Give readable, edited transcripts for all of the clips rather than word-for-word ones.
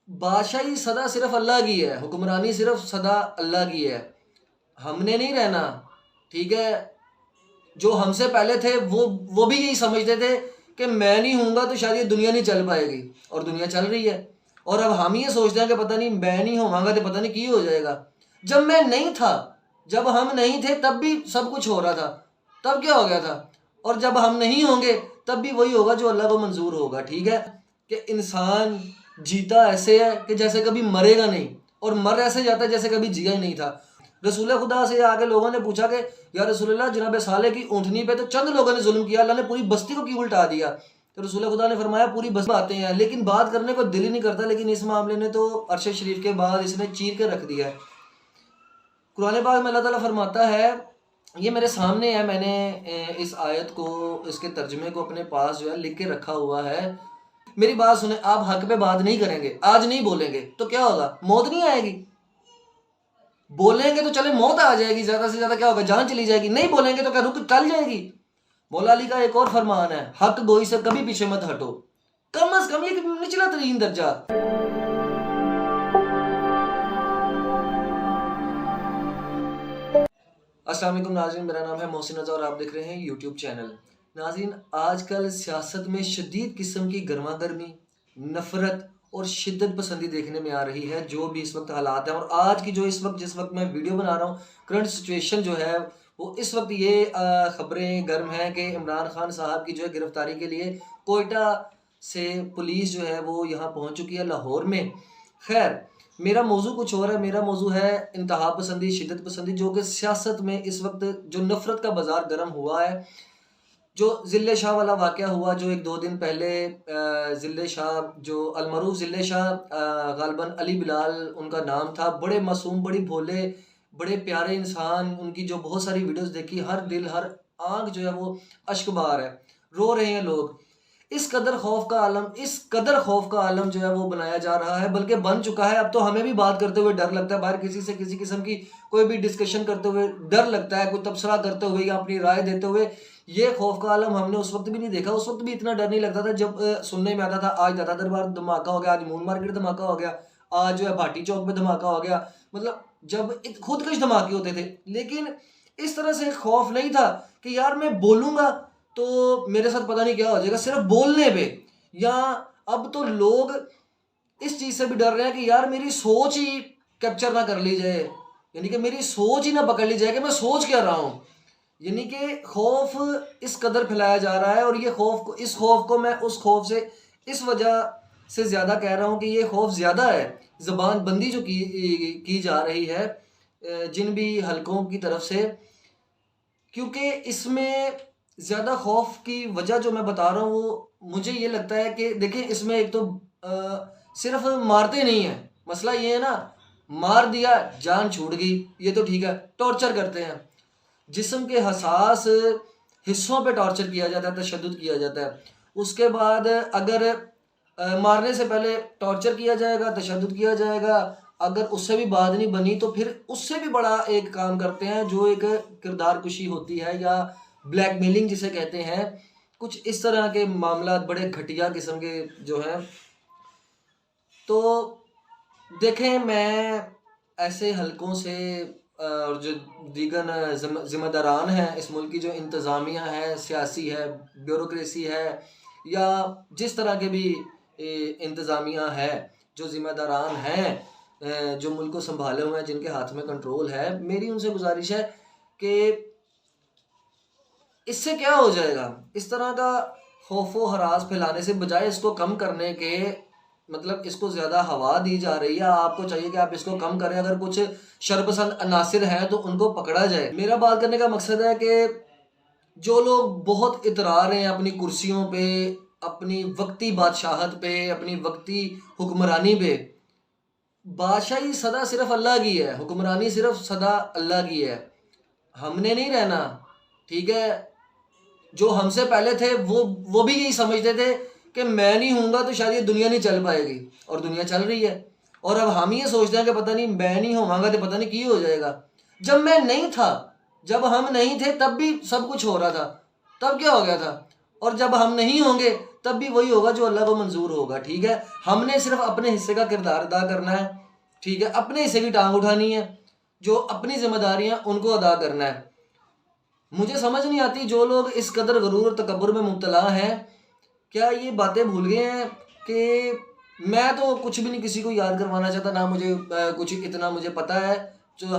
بادشاہی سدا صرف اللہ کی ہے، حکمرانی صرف سدا اللہ کی ہے، ہم نے نہیں رہنا، ٹھیک ہے؟ جو ہم سے پہلے تھے وہ بھی یہی سمجھتے تھے کہ میں نہیں ہوں گا تو شاید یہ دنیا نہیں چل پائے گی، اور دنیا چل رہی ہے۔ اور اب ہم یہ سوچتے ہیں کہ پتہ نہیں میں نہیں ہوں گا تو پتہ نہیں کی ہو جائے گا۔ جب میں نہیں تھا، جب ہم نہیں تھے تب بھی سب کچھ ہو رہا تھا، تب کیا ہو گیا تھا؟ اور جب ہم نہیں ہوں گے تب بھی وہی ہوگا جو اللہ کو منظور ہوگا، ٹھیک ہے؟ کہ انسان جیتا ایسے ہے کہ جیسے کبھی مرے گا نہیں، اور مر ایسے جاتا ہے جیسے کبھی جیا ہی نہیں تھا۔ رسول خدا سے آگے لوگوں نے پوچھا کہ یا رسول اللہ، جناب صالح کی اونٹنی پہ تو چند لوگوں نے ظلم کیا، اللہ نے پوری بستی کو کیوں الٹا دیا؟ تو رسول خدا نے فرمایا پوری بستی آتے ہیں لیکن بات کرنے کو دل ہی نہیں کرتا، لیکن اس معاملے نے تو عرش شریف کے بعد اس نے چیر کے رکھ دیا ہے۔ قرآن پاک میں اللہ تعالیٰ فرماتا ہے، یہ میرے سامنے ہے، میں نے اس آیت کو، اس کے ترجمے کو اپنے پاس جو ہے لکھ کے رکھا ہوا ہے۔ میری بات سنیں، آپ حق پہ بات نہیں کریں گے، آج نہیں بولیں گے تو کیا ہوگا؟ موت نہیں آئے گی؟ بولیں گے تو چلے موت آ جائے گی، زیادہ سے زیادہ کیا ہوگا؟ جان چلی جائے گی۔ نہیں بولیں گے تو کیا رک ٹل جائے گی؟ مولا علی کا ایک اور فرمان ہے، حق گوئی سے کبھی پیچھے مت ہٹو، کم از کم یہ نچلا ترین درجہ۔ السلام علیکم ناظرین، میرا نام ہے محسن رضا اور آپ دیکھ رہے ہیں یوٹیوب چینل۔ ناظرین، آج کل سیاست میں شدید قسم کی گرما گرمی، نفرت اور شدت پسندی دیکھنے میں آ رہی ہے، جو بھی اس وقت حالات ہیں۔ اور آج کی جو جس وقت میں ویڈیو بنا رہا ہوں، کرنٹ سچویشن جو ہے وہ اس وقت یہ خبریں گرم ہیں کہ عمران خان صاحب کی جو ہے گرفتاری کے لیے کوئٹہ سے پولیس جو ہے وہ یہاں پہنچ چکی ہے لاہور میں۔ خیر، میرا موضوع کچھ اور ہے، میرا موضوع ہے انتہا پسندی، شدت پسندی، جو کہ سیاست میں اس وقت جو نفرت کا بازار گرم ہوا ہے۔ جو ضلع شاہ والا واقعہ ہوا، جو ایک دو دن پہلے ضلع شاہ، جو المعروف ضلع شاہ، غالباً علی بلال ان کا نام تھا، بڑے معصوم، بڑے بھولے، بڑے پیارے انسان، ان کی جو بہت ساری ویڈیوز دیکھی، ہر دل، ہر آنکھ جو ہے وہ اشک بہار ہے، رو رہے ہیں لوگ۔ اس قدر خوف کا عالم جو ہے وہ بنایا جا رہا ہے، بلکہ بن چکا ہے۔ اب تو ہمیں بھی بات کرتے ہوئے ڈر لگتا ہے، باہر کسی سے کسی قسم کی کوئی بھی ڈسکشن کرتے ہوئے ڈر لگتا ہے، کوئی تبصرہ کرتے ہوئے یا اپنی رائے دیتے ہوئے۔ یہ خوف کا عالم ہم نے اس وقت بھی نہیں دیکھا، اس وقت بھی اتنا ڈر نہیں لگتا تھا جب سننے میں آتا تھا آج داتا دربار دھماکہ ہو گیا، آج مون مارکیٹ دھماکہ ہو گیا، آج جو ہے بھاٹی چوک پہ دھماکہ ہو گیا، مطلب جب خودکش دھماکے ہوتے تھے۔ لیکن اس طرح سے خوف نہیں تھا کہ یار میں بولوں گا تو میرے ساتھ پتہ نہیں کیا ہو جائے گا، صرف بولنے پہ۔ یا اب تو لوگ اس چیز سے بھی ڈر رہے ہیں کہ یار میری سوچ ہی کیپچر نہ کر لی جائے، یعنی کہ میری سوچ ہی نہ پکڑ لی جائے کہ میں سوچ کیا رہا ہوں۔ یعنی کہ خوف اس قدر پھیلایا جا رہا ہے، اور یہ اس خوف کو میں اس خوف سے اس وجہ سے زیادہ کہہ رہا ہوں کہ یہ خوف زیادہ ہے، زبان بندی جو کی جا رہی ہے جن بھی حلقوں کی طرف سے، کیونکہ اس میں زیادہ خوف کی وجہ جو میں بتا رہا ہوں وہ مجھے یہ لگتا ہے کہ دیکھیں، اس میں ایک تو صرف مارتے نہیں ہیں، مسئلہ یہ ہے نا، مار دیا جان چھوٹ گئی، یہ تو ٹھیک ہے، ٹارچر کرتے ہیں، جسم کے حساس حصوں پہ ٹارچر کیا جاتا ہے، تشدد کیا جاتا ہے۔ اس کے بعد اگر مارنے سے پہلے ٹارچر کیا جائے گا، تشدد کیا جائے گا، اگر اس سے بھی بات نہیں بنی تو پھر اس سے بھی بڑا ایک کام کرتے ہیں جو ایک کردار کشی ہوتی ہے، یا بلیک میلنگ جسے کہتے ہیں، کچھ اس طرح کے معاملات بڑے گھٹیا قسم کے جو ہیں۔ تو دیکھیں، میں ایسے حلقوں سے اور جو دیگر ذمہ داران ہیں اس ملک کی، جو انتظامیہ ہے، سیاسی ہے، بیوروکریسی ہے، یا جس طرح کے بھی انتظامیہ ہے، جو ذمہ داران ہیں، جو ملک کو سنبھالے ہوئے ہیں، جن کے ہاتھ میں کنٹرول ہے، میری ان سے گزارش ہے کہ اس سے کیا ہو جائے گا؟ اس طرح کا خوف و ہراس پھیلانے سے بجائے اس کو کم کرنے کے، مطلب اس کو زیادہ ہوا دی جا رہی ہے، آپ کو چاہیے کہ آپ اس کو کم کریں۔ اگر کچھ شرپسند عناصر ہیں تو ان کو پکڑا جائے۔ میرا بات کرنے کا مقصد ہے کہ جو لوگ بہت اطراء ہیں اپنی کرسیوں پہ، اپنی وقتی بادشاہت پہ، اپنی وقتی حکمرانی پہ، بادشاہی سدا صرف اللہ کی ہے، حکمرانی صرف سدا اللہ کی ہے، ہم نے نہیں رہنا، ٹھیک ہے؟ جو ہم سے پہلے تھے وہ بھی یہی سمجھتے تھے کہ میں نہیں ہوں گا تو شاید یہ دنیا نہیں چل پائے گی، اور دنیا چل رہی ہے۔ اور اب ہم یہ سوچتے ہیں کہ پتہ نہیں میں نہیں ہوں گا تو پتہ نہیں کی ہو جائے گا۔ جب میں نہیں تھا، جب ہم نہیں تھے تب بھی سب کچھ ہو رہا تھا، تب کیا ہو گیا تھا؟ اور جب ہم نہیں ہوں گے تب بھی وہی ہوگا جو اللہ کو منظور ہوگا. ٹھیک ہے, ہم نے صرف اپنے حصے کا کردار ادا کرنا ہے. ٹھیک ہے, اپنے حصے کی ٹانگ اٹھانی ہے, جو اپنی ذمہ داریاں ان کو ادا کرنا ہے. مجھے سمجھ نہیں آتی جو لوگ اس قدر غرور اور تکبر میں مبتلا ہیں, کیا یہ باتیں بھول گئے ہیں کہ میں تو کچھ بھی نہیں کسی کو یاد کروانا چاہتا, نہ مجھے کچھ اتنا مجھے پتہ ہے.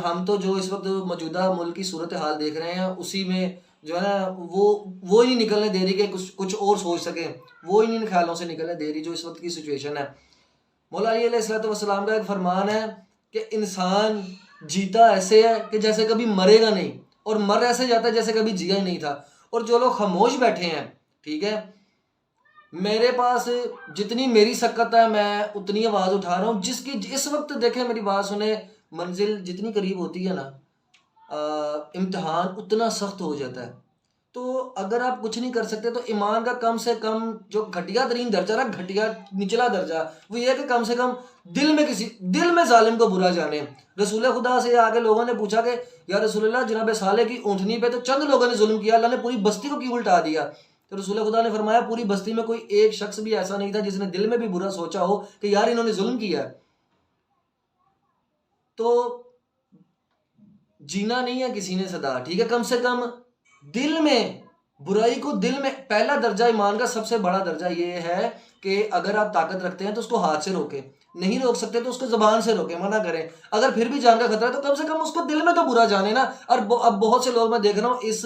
ہم تو جو اس وقت موجودہ ملک کی صورتحال دیکھ رہے ہیں اسی میں جو ہے نا وہ ہی نہیں نکلنے دے رہی کہ کچھ اور سوچ سکیں, وہ ہی نہیں خیالوں سے نکلنے دے رہی جو اس وقت کی سچویشن ہے. مولا علی علیہ السلام کا ایک فرمان ہے کہ انسان جیتا ایسے ہے کہ جیسے کبھی مرے گا نہیں, اور مر ایسے جاتا ہے جیسے کبھی جیا ہی نہیں تھا. اور جو لوگ خاموش بیٹھے ہیں, ٹھیک ہے, میرے پاس جتنی میری سکت ہے میں اتنی آواز اٹھا رہا ہوں. جس کی اس وقت دیکھیں میری بات سنیں, منزل جتنی قریب ہوتی ہے نا امتحان اتنا سخت ہو جاتا ہے. تو اگر آپ کچھ نہیں کر سکتے تو ایمان کا کم سے کم جو گھٹیا ترین درجہ نا, گھٹیا نچلا درجہ, وہ یہ ہے کہ کم سے کم دل میں ظالم کو برا جانے. رسول خدا سے آگے لوگوں نے پوچھا کہ یا رسول اللہ جناب صالح کی اونٹنی پہ تو چند لوگوں نے ظلم کیا, اللہ نے پوری بستی کو کیوں الٹا دیا؟ تو رسول خدا نے فرمایا پوری بستی میں کوئی ایک شخص بھی ایسا نہیں تھا جس نے دل میں بھی برا سوچا ہو کہ یار انہوں نے ظلم کیا ہے. تو جینا نہیں ہے کسی نے صدا. ٹھیک ہے, کم سے کم دل میں برائی کو, دل میں پہلا درجہ ایمان کا سب سے بڑا درجہ یہ ہے کہ اگر آپ طاقت رکھتے ہیں تو اس کو ہاتھ سے روکیں, نہیں روک سکتے تو اس کو زبان سے روکیں, منع کریں. اگر پھر بھی جان کا خطرہ ہے تو کم سے کم اس کو دل میں تو برا جانے نا. اور اب بہت سے لوگ میں دیکھ رہا ہوں اس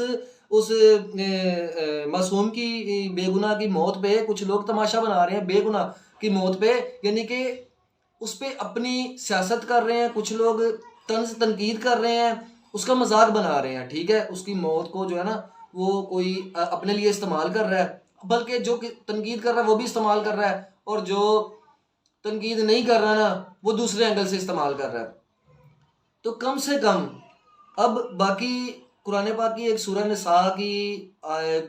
معصوم کی بے گناہ کی موت پہ کچھ لوگ تماشا بنا رہے ہیں, بے گناہ کی موت پہ, یعنی کہ اس پہ اپنی سیاست کر رہے ہیں. کچھ لوگ طنز تنقید کر رہے ہیں, اس کا مذاق بنا رہے ہیں. ٹھیک ہے, اس کی موت کو جو ہے نا وہ کوئی اپنے لیے استعمال کر رہا ہے, بلکہ جو تنقید کر رہا ہے وہ بھی استعمال کر رہا ہے, اور جو تنقید نہیں کر رہا نا وہ دوسرے اینگل سے استعمال کر رہا ہے. تو کم سے کم اب باقی قرآن پاک کی ایک سورہ نساء کی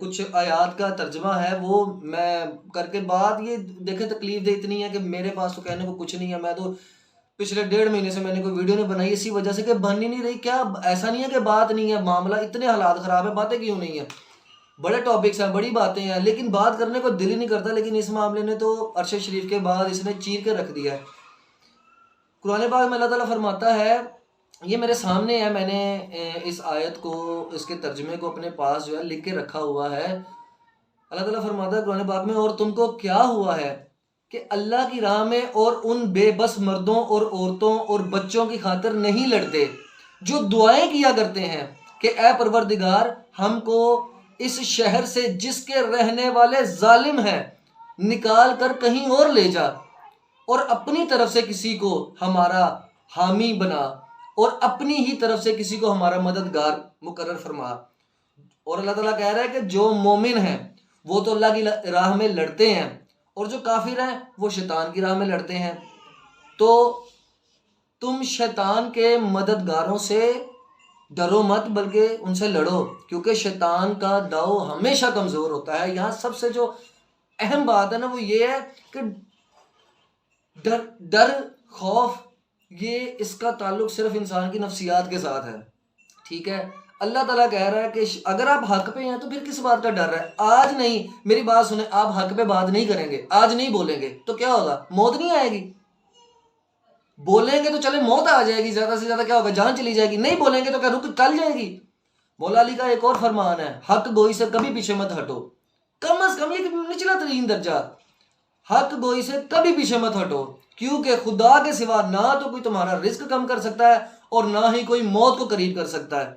کچھ آیات کا ترجمہ ہے, وہ میں کر کے بات یہ دیکھیں تکلیف دہ اتنی ہے کہ میرے پاس تو کہنے کو کچھ نہیں ہے. میں تو پچھلے 1.5 مہینے سے میں نے کوئی ویڈیو نہیں بنائی اسی وجہ سے کہ بن ہی نہیں رہی. کیا ایسا نہیں ہے کہ بات نہیں ہے, معاملہ اتنے حالات خراب ہیں, باتیں کیوں نہیں ہیں؟ بڑے ٹاپکس ہیں, بڑی باتیں ہیں, لیکن بات کرنے کو دل ہی نہیں کرتا. لیکن اس معاملے نے تو عرش شریف کے بعد اس نے چیر کے رکھ دیا ہے. قرآن پاک میں اللہ تعالیٰ فرماتا ہے, یہ میرے سامنے ہے, میں نے اس آیت کو, اس کے ترجمے کو اپنے پاس جو ہے لکھ کے رکھا ہوا ہے. اللہ تعالیٰ فرماتا ہے قرآن پاک میں, اور تم کو کیا ہوا ہے کہ اللہ کی راہ میں اور ان بے بس مردوں اور عورتوں اور بچوں کی خاطر نہیں لڑتے جو دعائیں کیا کرتے ہیں کہ اے پروردگار ہم کو اس شہر سے جس کے رہنے والے ظالم ہیں نکال کر کہیں اور لے جا, اور اپنی طرف سے کسی کو ہمارا حامی بنا, اور اپنی ہی طرف سے کسی کو ہمارا مددگار مقرر فرما. اور اللہ تعالیٰ کہہ رہا ہے کہ جو مومن ہیں وہ تو اللہ کی راہ میں لڑتے ہیں, اور جو کافر ہیں وہ شیطان کی راہ میں لڑتے ہیں. تو تم شیطان کے مددگاروں سے ڈرو مت, بلکہ ان سے لڑو, کیونکہ شیطان کا داؤ ہمیشہ کمزور ہوتا ہے. یہاں سب سے جو اہم بات ہے نا وہ یہ ہے کہ ڈر خوف, یہ اس کا تعلق صرف انسان کی نفسیات کے ساتھ ہے. ٹھیک ہے, اللہ تعالیٰ کہہ رہا ہے کہ اگر آپ حق پہ ہیں تو پھر کس بات کا ڈر ہے؟ آج نہیں, میری بات سنیں, آپ حق پہ بات نہیں کریں گے, آج نہیں بولیں گے تو کیا ہوگا؟ موت نہیں آئے گی. بولیں گے تو چلے موت آ جائے گی, زیادہ سے زیادہ کیا ہوگا؟ جان چلی جائے گی. نہیں بولیں گے تو کیا رک ٹل جائے گی؟ مولا علی کا ایک اور فرمان ہے, حق گوئی سے کبھی پیچھے مت ہٹو. کم از کم یہ نچلا ترین درجہ, حق گوئی سے کبھی پیچھے مت ہٹو, کیونکہ خدا کے سوا نہ تو کوئی تمہارا رزق کم کر سکتا ہے اور نہ ہی کوئی موت کو قریب کر سکتا ہے.